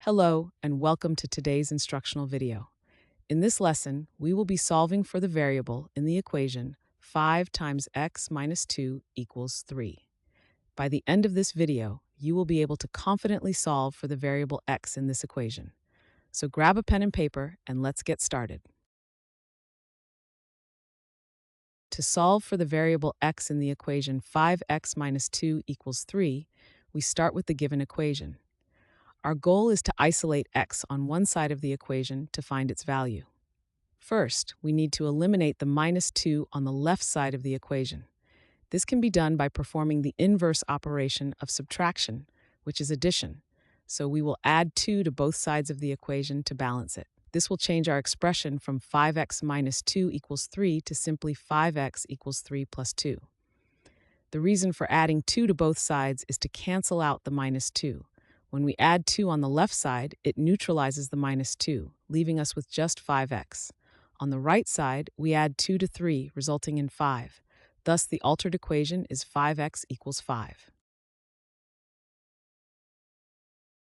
Hello, and welcome to today's instructional video. In this lesson, we will be solving for the variable in the equation 5 times x minus 2 equals 3. By the end of this video, you will be able to confidently solve for the variable x in this equation. So grab a pen and paper and let's get started. To solve for the variable x in the equation 5x minus 2 equals 3, we start with the given equation. Our goal is to isolate x on one side of the equation to find its value. First, we need to eliminate the minus 2 on the left side of the equation. This can be done by performing the inverse operation of subtraction, which is addition. So we will add 2 to both sides of the equation to balance it. This will change our expression from 5x minus 2 equals 3 to simply 5x equals 3 plus 2. The reason for adding 2 to both sides is to cancel out the minus 2. When we add 2 on the left side, it neutralizes the minus 2, leaving us with just 5x. On the right side, we add 2 to 3, resulting in 5. Thus, the altered equation is 5x equals 5.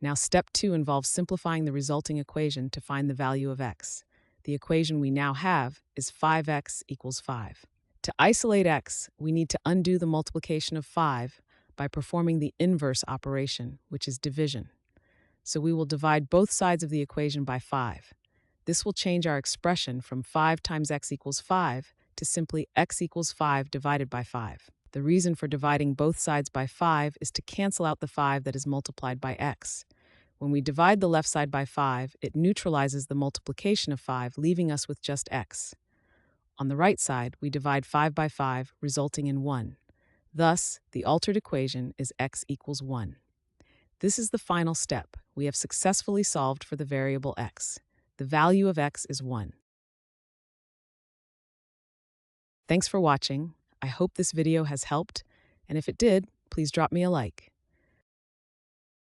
Now, step 2 involves simplifying the resulting equation to find the value of x. The equation we now have is 5x equals 5. To isolate x, we need to undo the multiplication of 5 by performing the inverse operation, which is division. So we will divide both sides of the equation by 5. This will change our expression from 5 times x equals 5 to simply x equals 5 divided by 5. The reason for dividing both sides by 5 is to cancel out the 5 that is multiplied by x. When we divide the left side by 5, it neutralizes the multiplication of 5, leaving us with just x. On the right side, we divide 5 by 5, resulting in 1. Thus, the altered equation is x equals 1. This is the final step. We have successfully solved for the variable x. The value of x is 1. Thanks for watching. I hope this video has helped, and if it did, please drop me a like.